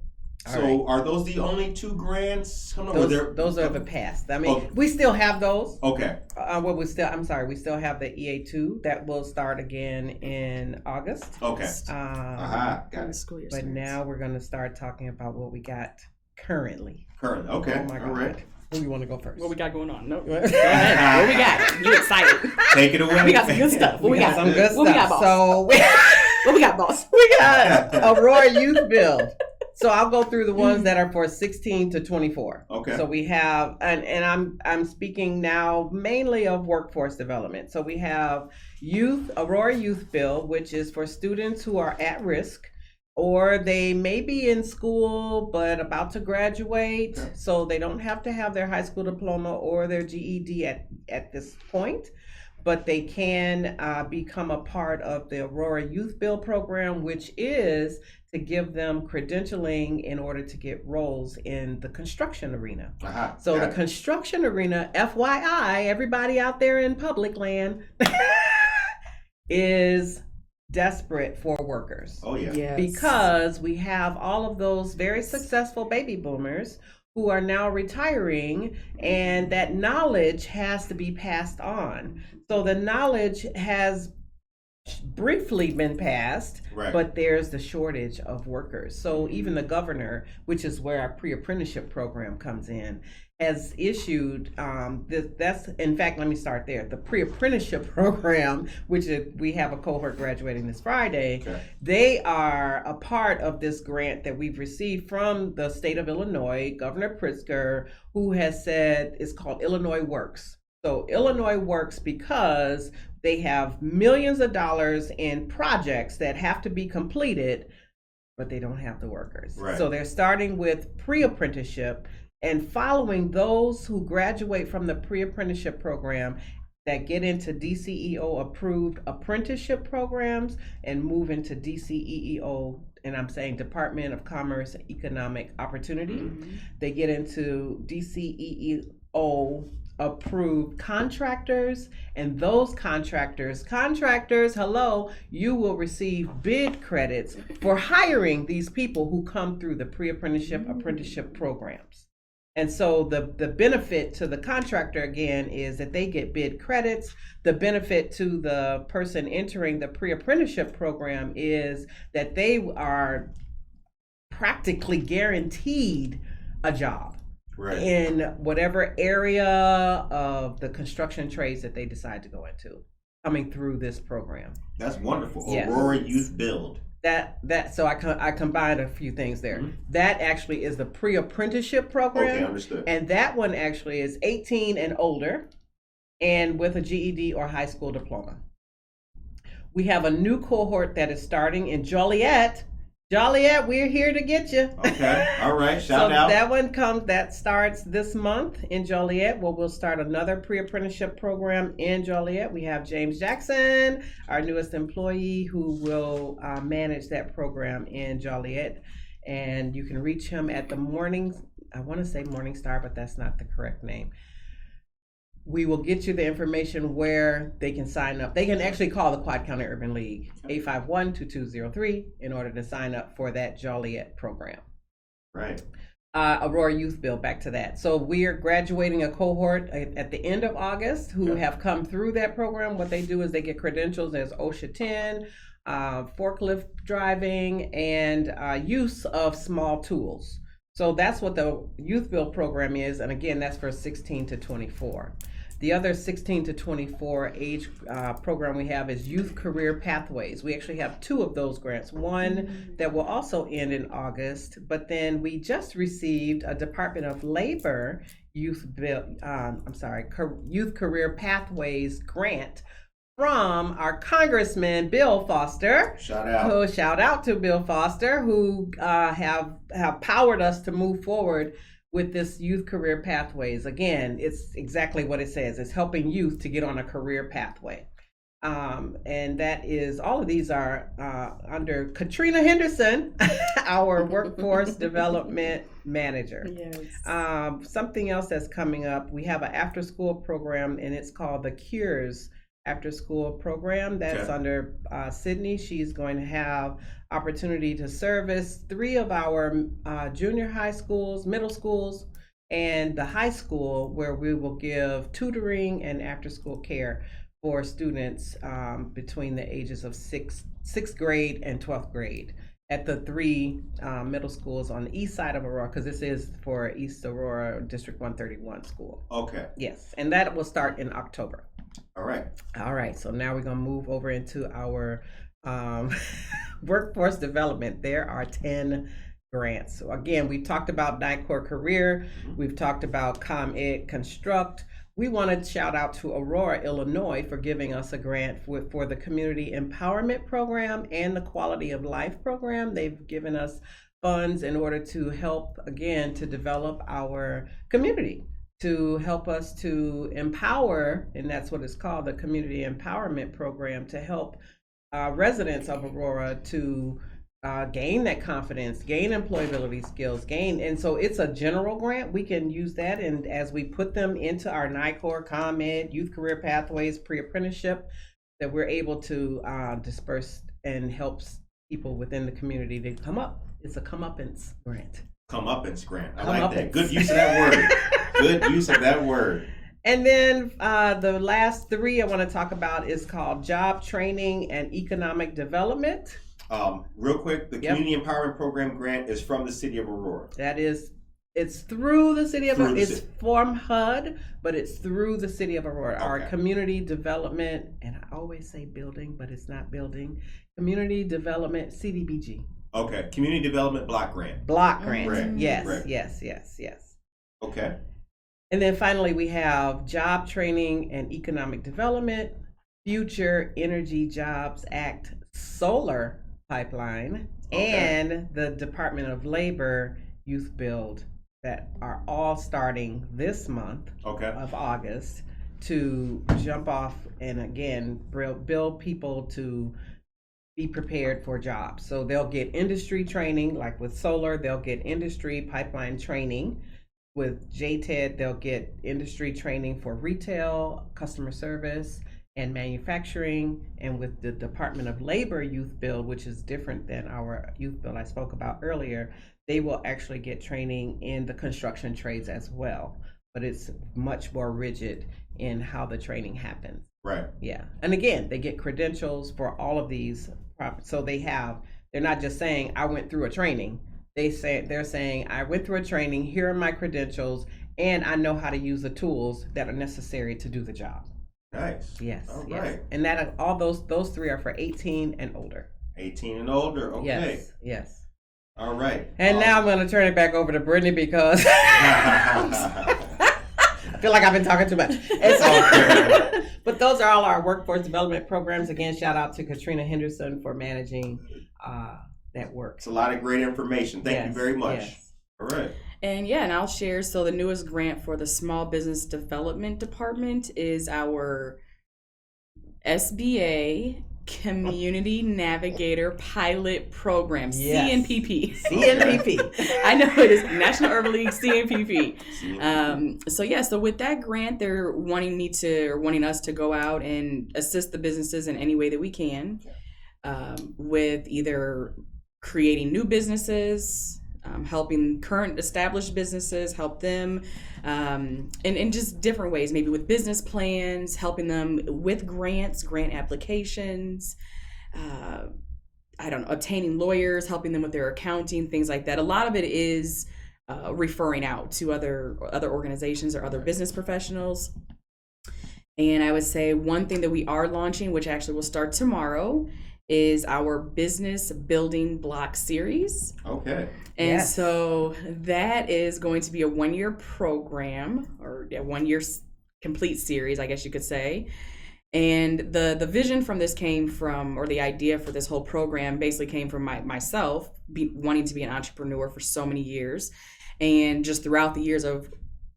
So are those the only 2 grants coming up? Those are the past. I mean, we still have those. Okay. We still have the EA2 that will start again in August. Okay. Got it. But now we're going to start talking about what we got currently. Okay. Oh my God. All right. Who you want to go first? What we got going on? No. Go ahead. What we got? You excited? Take it away. We got some good stuff. What we got? Some good stuff. What we got, boss? So what we got, boss? We got Aurora Youth Build. So I'll go through the ones that are for 16 to 24. Okay. So we have, and I'm speaking now mainly of workforce development. So we have Aurora Youth Bill, which is for students who are at risk, or they may be in school but about to graduate, so they don't have to have their high school diploma or their GED at this point, but they can become a part of the Aurora Youth Bill program, which is to give them credentialing in order to get roles in the construction arena. So the construction arena, FYI, everybody out there in public land, is desperate for workers. Oh yeah. Yes. Because we have all of those very successful baby boomers who are now retiring, and that knowledge has to be passed on. So the knowledge has briefly been passed, Right. but there's the shortage of workers. So even the governor, which is where our pre-apprenticeship program comes in, has issued that's, in fact, let me start there. The pre-apprenticeship program, which we have a cohort graduating this Friday, Okay. they are a part of this grant that we've received from the state of Illinois, Governor Pritzker, who has said it's called Illinois Works. So Illinois works because they have millions of dollars in projects that have to be completed, but they don't have the workers. Right. So they're starting with pre-apprenticeship and following those who graduate from the pre-apprenticeship program that get into DCEO approved apprenticeship programs and move into DCEO, and I'm saying Department of Commerce and Economic Opportunity. Mhm. They get into DCEO approved contractors, and those contractors, hello, you will receive bid credits for hiring these people who come through the pre-apprenticeship, apprenticeship programs. And so the benefit to the contractor, again, is that they get bid credits. The benefit to the person entering the pre-apprenticeship program is that they are practically guaranteed a job. Right. In whatever area of the construction trades that they decide to go into, coming through this program. That's wonderful. Yes. Aurora Youth Build. So I combined a few things there. Mhm. That actually is the pre-apprenticeship program. Okay, understood. And that one actually is 18 and older and with a GED or high school diploma. We have a new cohort that is starting in Joliet. Joliet, we're here to get you. Okay, all right, shout So out. that starts this month in Joliet. Well, we'll start another pre-apprenticeship program in Joliet. We have James Jackson, our newest employee, who will manage that program in Joliet. And you can reach him at the I want to say Morningstar, but that's not the correct name. We will get you the information where they can sign up. They can actually call the Quad County Urban League, 851-2203, in order to sign up for that Joliet program. Right. Aurora Youth Bill, back to that. So we are graduating a cohort at the end of August who Okay. have come through that program. What they do is they get credentials. There's OSHA 10, forklift driving, and use of small tools. So that's what the Youth Bill program is. And again, that's for 16 to 24. The other 16 to 24 age program we have is Youth Career Pathways. We actually have two of those grants. One that will also end in August, but then we just received a Department of Labor Youth Career Pathways grant from our Congressman Bill Foster. Shout out. So shout out to Bill Foster, who have powered us to move forward with this Youth Career Pathways. Again, it's exactly what it says. It's helping youth to get on a career pathway. And that is, all of these are under Katrina Henderson, our Workforce Development Manager. Yes. Something else that's coming up, we have an after-school program, and it's called the Cures after-school program. That's Okay. under Sydney. She's going to have opportunity to service 3 of our junior high schools, middle schools, and the high school, where we will give tutoring and after-school care for students between the ages of sixth grade and 12th grade at the 3 middle schools on the east side of Aurora, because this is for East Aurora District 131 school. Okay. Yes, and that will start in October. All right. All right, so now we're going to move over into our workforce development. There are 10 grants. So again, we've talked about NICOR Career, we've talked about ComEd Construct. We want to shout out to Aurora, Illinois for giving us a grant for the Community Empowerment Program and the Quality of Life Program. They've given us funds in order to help, again, to develop our community, to help us to empower, and that's what it's called, the Community Empowerment Program, to help residents of Aurora to gain that confidence, gain employability skills, and so it's a general grant. We can use that, and as we put them into our NICOR, ComEd, Youth Career Pathways, Pre-Apprenticeship, that we're able to disperse and help people within the community to come up. It's a comeuppance grant. Comeuppance grant. I like that. Good use of that word. Good use of that word. And then the last three I want to talk about is called Job Training and Economic Development. Real quick, the Community Empowerment Program grant is from the city of Aurora. It's through the city of Aurora. It's from HUD, but it's through the city of Aurora. Okay. Our community development, and I always say building, but it's not building. Community development, CDBG. Okay, Community Development Block Grant. Block Grant. Right. Yes, right. yes. Okay. And then finally, we have Job Training and Economic Development, Future Energy Jobs Act Solar Pipeline, and the Department of Labor Youth Build, that are all starting this month of August to jump off and again build people to be prepared for jobs. So they'll get industry training, like with solar, they'll get industry pipeline training. With JTED, they'll get industry training for retail, customer service, and manufacturing. And with the Department of Labor Youth Build, which is different than our youth build I spoke about earlier, they will actually get training in the construction trades as well. But it's much more rigid in how the training happens. Right. Yeah. And again, they get credentials for all of these. So they're not just saying, I went through a training. They're saying, I went through a training, here are my credentials, and I know how to use the tools that are necessary to do the job. Nice. Yes. All yes. right. And that all those three are for 18 and older. 18 and older. Okay. Yes. All right. And now I'm going to turn it back over to Brittney because I feel like I've been talking too much. But those are all our workforce development programs. Again, shout out to Katrina Henderson for managing that work. It's a lot of great information. Thank you very much. Yes. All right. And I'll share. So the newest grant for the Small Business Development Department is our SBA Community Navigator Pilot Program, CNPP. CNPP. I know it is National Urban League CNPP. So with that grant, they're wanting us to go out and assist the businesses in any way that we can, with either creating new businesses, helping current established businesses, help them in just different ways, maybe with business plans, helping them with grant applications, obtaining lawyers, helping them with their accounting, things like that. A lot of it is referring out to other organizations or other business professionals. And I would say one thing that we are launching, which actually will start tomorrow, is our business building block series. Okay. And so that is going to be a 1-year program, or a 1-year complete series, I guess you could say. And the vision from this came from, or the idea for this whole program basically came from myself wanting to be an entrepreneur for so many years. And just throughout the years of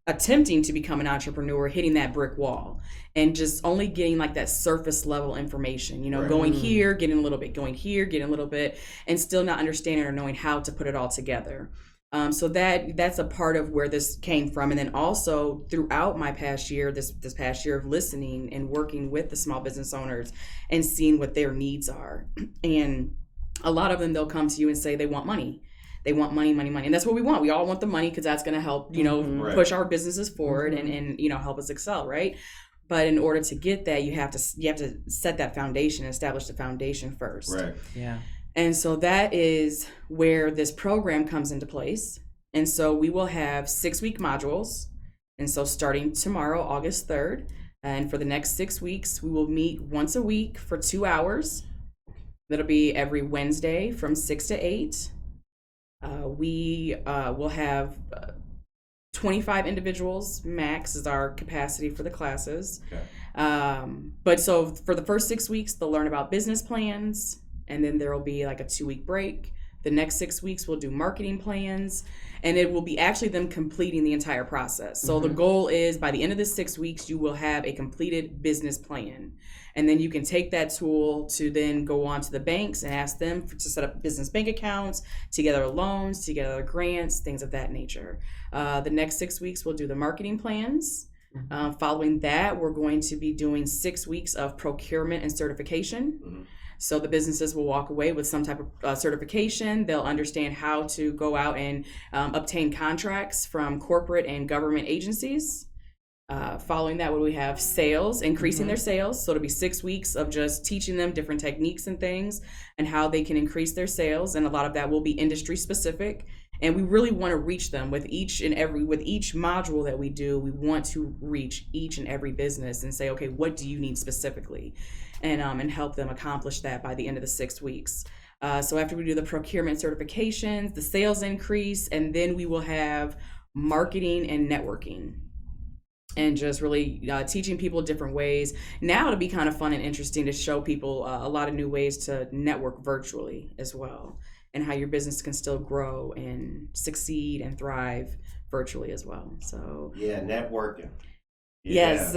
attempting to become an entrepreneur, hitting that brick wall and just only getting like that surface level information, going here, getting a little bit, going here, getting a little bit, and still not understanding or knowing how to put it all together. So that's a part of where this came from. And then also throughout my past year, this past year of listening and working with the small business owners and seeing what their needs are. And a lot of them, they'll come to you and say they want money. They want money. And that's what we want. We all want the money because that's going to help, push our businesses forward and help us excel, right? But in order to get that, you have to set that foundation, establish the foundation first. Right. Yeah. And so that is where this program comes into place. And so we will have 6-week modules. And so starting tomorrow, August 3rd, and for the next 6 weeks, we will meet once a week for 2 hours. That'll be every Wednesday from 6 to 8. We will have 25 individuals max is our capacity for the classes. Okay. But so for the first 6 weeks, they'll learn about business plans, and then there will be like a 2-week break. The next 6 weeks, we'll do marketing plans, and it will be actually them completing the entire process. So the goal is by the end of the 6 weeks, you will have a completed business plan. And then you can take that tool to then go on to the banks and ask them to set up business bank accounts, to gather loans, to gather grants, things of that nature. The next 6 weeks, we'll do the marketing plans. Following that, we're going to be doing 6 weeks of procurement and certification. So the businesses will walk away with some type of certification. They'll understand how to go out and obtain contracts from corporate and government agencies. Following that, we have sales, increasing their sales. So it'll be 6 weeks of just teaching them different techniques and things and how they can increase their sales. And a lot of that will be industry specific. And we really want to reach them with each module that we do. We want to reach each and every business and say, okay, what do you need specifically? And help them accomplish that by the end of the 6 weeks. So after we do the procurement certifications, the sales increase, and then we will have marketing and networking. And just really teaching people different ways. Now it'll be kind of fun and interesting to show people a lot of new ways to network virtually as well, and how your business can still grow and succeed and thrive virtually as well. So yeah, networking. Yes,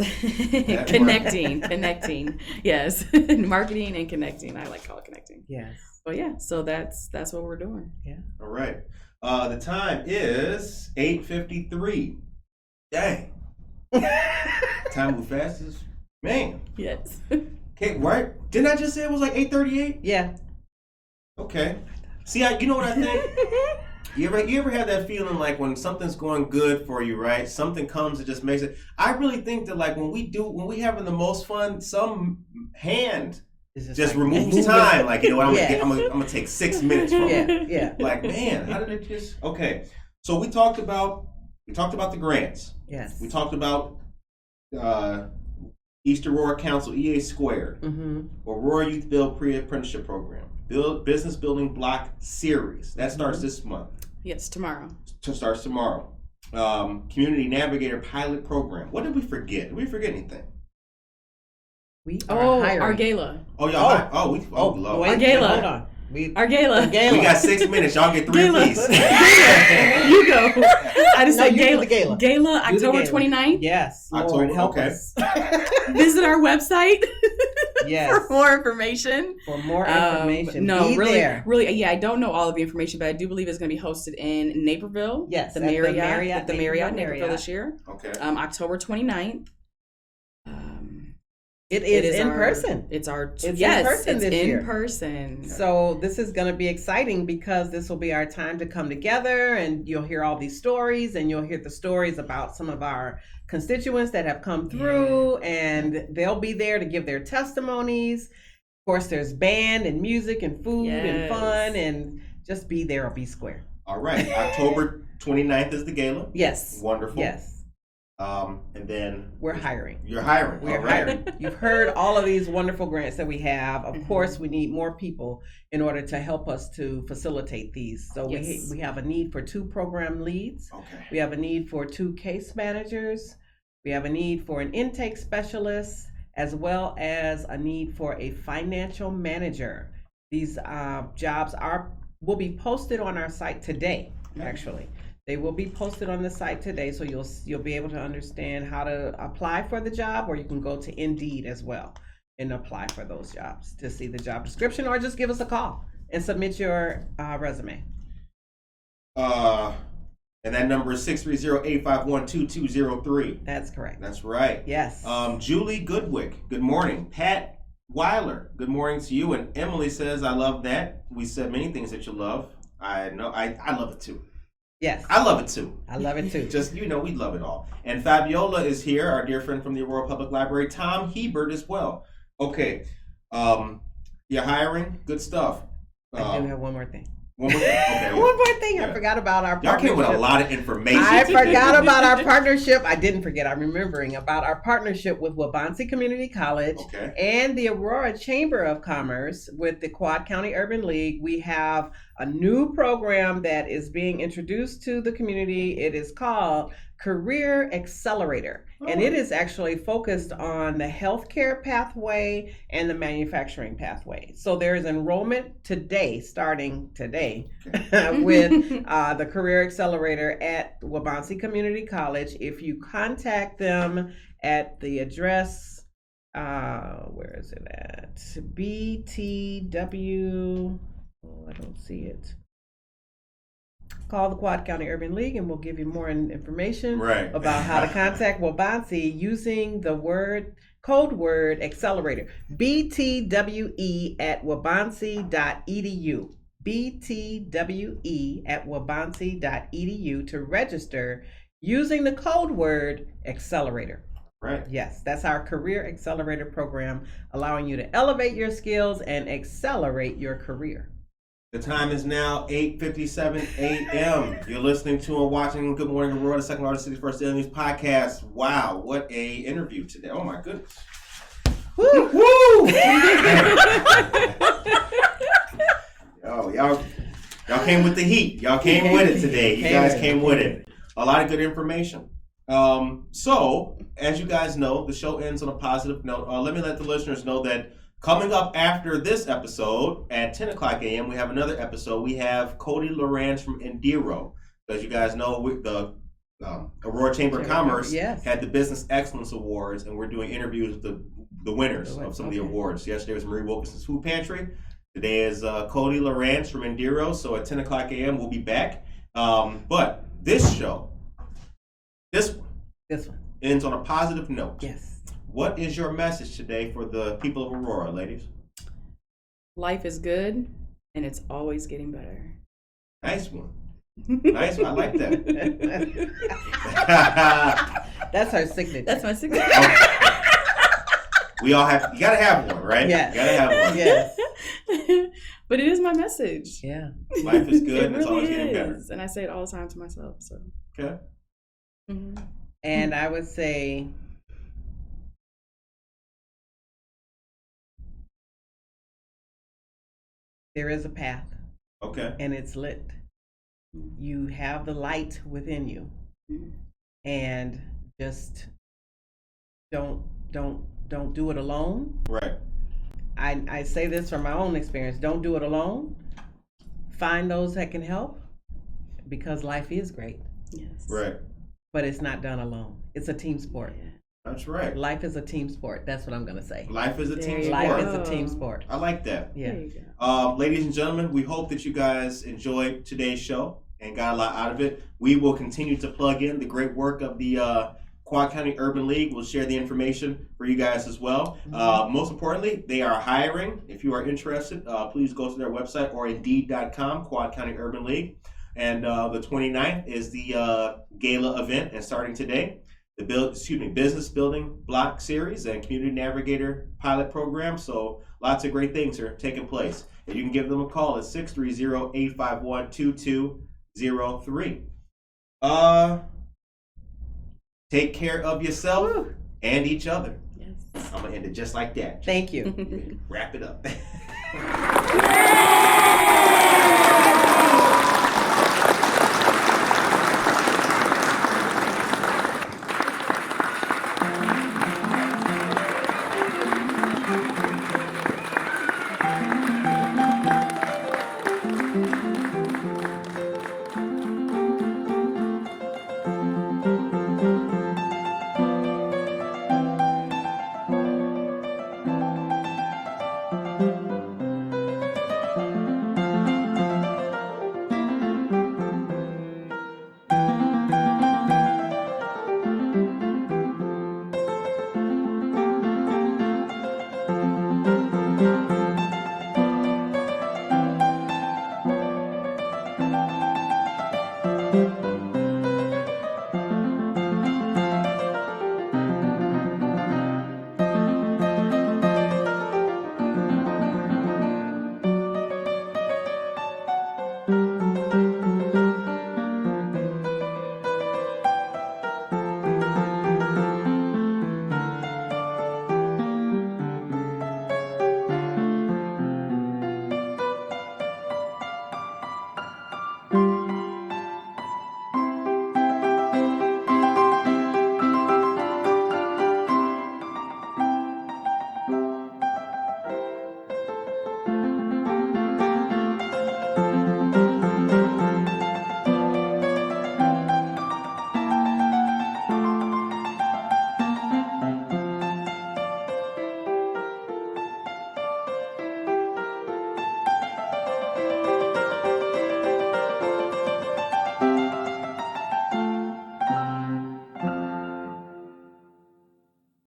connecting. Yes, marketing and connecting. I like call it connecting. Yes. But yeah, so that's what we're doing. Yeah. All right. The time is 8:53. Dang. Time move fast as man. Yes. Okay, right? Didn't I just say it was like 8:38? Yeah. Okay. See, you know what I think? You ever had that feeling like when something's going good for you, right? Something comes and just makes it. I really think that like when we having the most fun, some hand just removes time. Like, you know what, I'm gonna take 6 minutes from it. Yeah. Like, man, how did it just? Okay, so we talked about the grants. Yes. We talked about East Aurora Council EA Squared, Aurora Youth Build Pre-Apprenticeship Program, Business Building Block Series. That starts this month. Yes, tomorrow. Starts tomorrow. Community Navigator Pilot Program. What did we forget? Did we forget anything? We are hiring. Our gala. Oh, y'all. Lord. Our gala. Hold on. Our gala. We got 6 minutes. Y'all get 3 apiece. You go. I just said gala. Gala, October 29th. Yes. October. Lord, help Okay. us. Visit our website. Yes. For more information. Really, yeah, I don't know all of the information, but I do believe it's going to be hosted in Naperville. Yes, the Marriott Naperville this year. Okay. October 29th. It is in person. It's in person this year. In person. So this is going to be exciting because this will be our time to come together, and you'll hear all these stories, and you'll hear the stories about some of our constituents that have come through, and they'll be there to give their testimonies. Of course, there's band and music and food and fun, and just be there or be square. All right. October 29th is the gala. Yes. Wonderful. Yes. And then we're hiring. You're hiring. We're hiring. You've heard all of these wonderful grants that we have. Of course, we need more people in order to help us to facilitate these. So we have a need for 2 program leads. Okay. We have a need for 2 case managers. We have a need for an intake specialist, as well as a need for a financial manager. These jobs will be posted on our site today, actually. They will be posted on the site today, so you'll be able to understand how to apply for the job, or you can go to Indeed as well and apply for those jobs to see the job description, or just give us a call and submit your resume. And that number is 630-851-2203. That's correct. That's right. Yes. Julie Goodwick, good morning. Pat Weiler, good morning to you. And Emily says, I love that. We said many things that you love. I know. I love it too. Yes. I love it too. I love it too. Just, we love it all. And Fabiola is here, our dear friend from the Aurora Public Library. Tom Hebert as well. Okay. You're hiring. Good stuff. I do have one more thing. One more thing. Okay. One more thing. Yeah. I forgot about our Y'all partnership. came with a lot of information. I today. forgot about our partnership. I didn't forget. I'm remembering about our partnership with Waubonsee Community College Okay. and the Aurora Chamber of Commerce with the Quad County Urban League. We have a new program that is being introduced to the community. It is called Career Accelerator, and it is actually focused on the healthcare pathway and the manufacturing pathway. So there is enrollment today, starting today, with the Career Accelerator at Waubonsee Community College. If you contact them at the address, where is it at? BTW. Oh, I don't see it. Call the Quad County Urban League and we'll give you more information about how to contact Waubonsee using the code word accelerator. BTWE at waubonsee.edu. BTWE at waubonsee.edu to register using the code word accelerator. Right. Yes, that's our Career Accelerator program, allowing you to elevate your skills and accelerate your career. The time is now 8:57 a.m. You're listening to and watching Good Morning Aurora, the second largest city's first daily news podcast. Wow, what a interview today. Oh my goodness. Woo! Woo! Y'all came with the heat. Y'all came with it today. You guys came with it. A lot of good information. So, as you guys know, the show ends on a positive note. Let me let the listeners know that coming up after this episode at 10 o'clock a.m., we have another episode. We have Cody Lorenz from Indiro. As you guys know, the Aurora Chamber of Commerce had the Business Excellence Awards, and we're doing interviews with the winners of some of the awards. Yesterday was Marie Wilkinson's Food Pantry. Today is Cody Lorenz from Indiro. So at 10 o'clock a.m., we'll be back. But this one ends on a positive note. Yes. What is your message today for the people of Aurora, ladies? Life is good, and it's always getting better. Nice one. Nice one. I like that. That's her signature. That's my signature. Okay. You gotta have one, right? Yes. You gotta have one. Yes. But it is my message. Yeah. Life is good, and it's really always getting better. is. And I say it all the time to myself. So. Okay. Mm-hmm. And I would say, there is a path. Okay. And it's lit. You have the light within you. And just don't do it alone. Right. I say this from my own experience. Don't do it alone. Find those that can help, because life is great. Yes. Right. But it's not done alone. It's a team sport. Yeah. That's right. Life is a team sport. That's what I'm going to say. Life is a team sport. Life is a team sport. I like that. Yeah. There you go. Ladies and gentlemen, we hope that you guys enjoyed today's show and got a lot out of it. We will continue to plug in the great work of the Quad County Urban League. We'll share the information for you guys as well. Most importantly, they are hiring. If you are interested, please go to their website or indeed.com, Quad County Urban League. And the 29th is the gala event, and starting today, the Business Building Block Series and Community Navigator Pilot Program. So lots of great things are taking place. And you can give them a call at 630-851-2203. Take care of yourself and each other. Yes. I'm going to end it just like that. Thank you. Wrap it up.